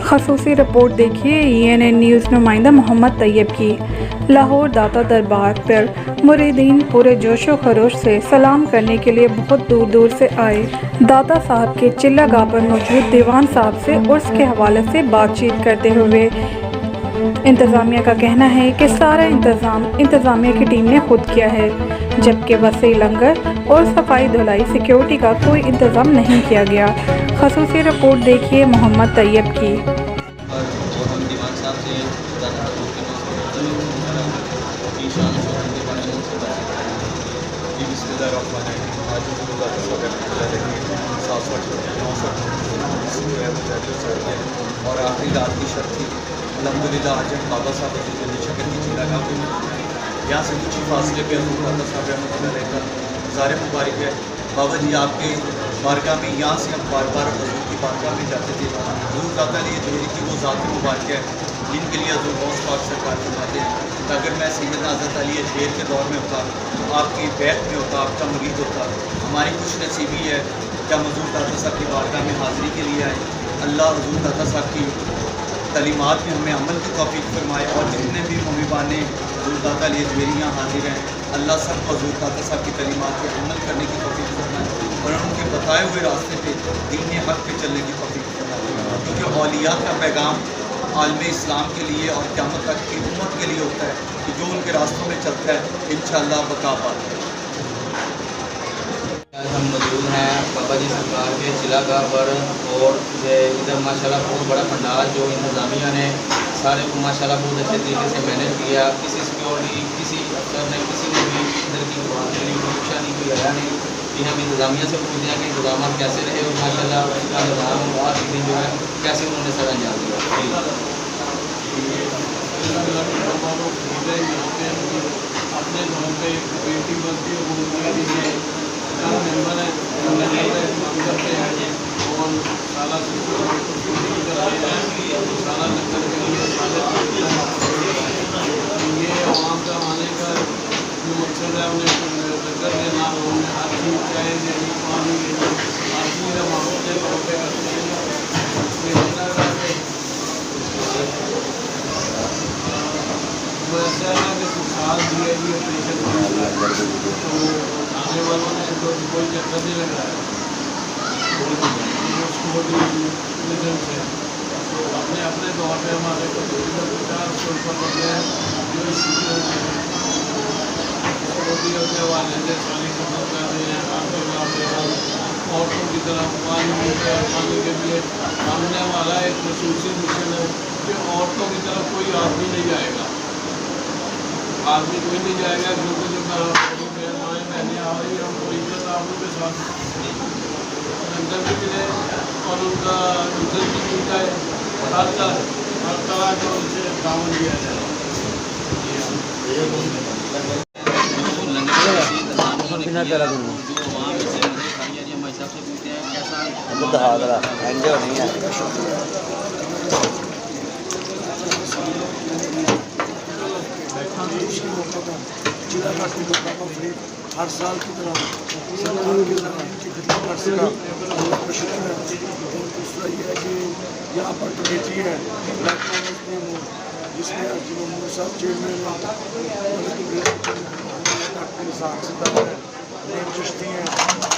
خصوصی رپورٹ دیکھیے ENN news نمائندہ محمد طیب کی۔ لاہور داتا دربار پر مریدین پورے جوش و خروش سے سلام کرنے کے لیے بہت دور دور سے آئے۔ داتا صاحب کے چلہ گاہ پر موجود دیوان صاحب سے عرس کے حوالے سے بات چیت کرتے ہوئے انتظامیہ کا کہنا ہے کہ سارا انتظام انتظامیہ کی ٹیم نے خود کیا ہے، جبکہ وسیع لنگر اور صفائی دھلائی سیکیورٹی کا کوئی انتظام نہیں کیا گیا۔ خصوصی رپورٹ دیکھیے محمد طیب کی۔ اور آخری رات کی شب تھی، الحمدللہ آج ہم بابا صاحب کی شکل کی چلا گاہ پہ یہاں سے کچھ ہی فاصلے پہ حضور داتا صاحب رحمۃ اللہ علیہ کا مزار مبارک ہے۔ بابا جی آپ کے بارگاہ میں یہاں سے ہم بار بار حضور کی بارگاہ میں جاتے تھے۔ حضور داتا علی جوہری کی وہ ذات مبارک ہے جن کے لیے حضور غوث پاک سرکار فرماتے ہیں کہ اگر میں سیدنا حضرت علی اجمیر کے دور میں ہوتا، آپ کی بیعت میں ہوتا، آپ کا مرید ہوتا، ہماری خوش نصیبی ہے کہ ہم حضور داتا صاحب کی بارگاہ میں حاضری کے لیے آئے۔ اللہ حضور داتا صاحب کی تعلیمات میں ہمیں عمل کی توفیق فرمائے، اور جتنے بھی محبان حضور داتا علی اجمیری یہاں حاضر ہیں، اللہ سب کو حضور داتا صاحب کی تعلیمات پہ عمل کرنے کی توفیق فرمائے اور ان کے بتائے ہوئے راستے پہ دین حق پہ چلنے کی توفیق فرمائے، کیونکہ اولیاء کا پیغام عالم اسلام کے لیے اور قیامت تک کی امت کے لیے ہوتا ہے کہ جو ان کے راستوں میں چلتا ہے انشاءاللہ بقا پاتا ہے۔ ہم موجود ہیں بابا جی سرکار کے چلا گاہ پر، اور ادھر ماشاءاللہ بہت بڑا پنڈال جو انتظامیہ نے سارے کو ماشاءاللہ بہت اچھے طریقے سے مینیج کیا۔ کسی سیکیورٹی کسی افسر نے کسی نے بھی ادھر کی بات نہیں، کوئی پوچھا نہیں، کوئی آیا نہیں کہ ہم انتظامیہ سے پوچھتے ہیں کہ انتظامات کیسے رہے، اور ماشاءاللہ اس کا نظام آج کے دن جو ہے کیسے انہوں نے سر انجام دیا۔ اپنے گھروں پہ ایک بیٹی بنتی ہے، وہ ممبر ہے کرتے ہیں اور سالہ سالہ لنگر کے لیے یہ عوام کا آنے کا جو مقصد ہے انہیں لنگر دینا، انہیں ہر چیز چاہے دینی، پانی دینا، ہر چیز ہم اپنے طور پہ کرتے ہیں۔ وہ ایسا ہے کہ کچھ سال دیے بھی آپریشن تو آنے والوں نے تو کوئی چکر نہیں لگایا سے اپنے اپنے طور پہ ہمارے کو 50 سے اوپر بندے ہیں جو اس سیکورٹی کے حوالے سے ساری خدمت کر رہے ہیں۔ عورتوں کی طرف پانی کے لیے آنے والا ایک خصوصی مشن ہے کہ عورتوں کی طرف کوئی آدمی نہیں جائے گا، آدمی کوئی نہیں جائے گا، کیونکہ جو مائیں بہنیں آ رہی ہیں ہم کو عزت آپ کے ساتھ لنگر بھی ملے اور ان کا عزت بھی مل جائے، ہر طرح کا ان سے کام لیا جائے۔ ہر سال کی طرح سرکار کی طرح ان کی خدمت کر سکا بہت خوشی ہے۔ اور دوسرا یہ ہے کہ یہاں پر کمیٹی ہے جس میں محمد صاحب چیئرمین نیم چشتی ہیں،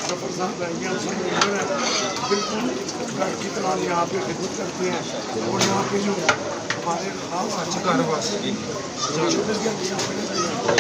ظفر صاحب ہیں، یہ سب ممبر ہیں، بالکل گھر کی طرح یہاں پہ خدمت کرتے ہیں۔ اور یہاں پہ جو ہمارے خاص کاروبار 24 گھنٹے یہاں پہ رہتے ہیں۔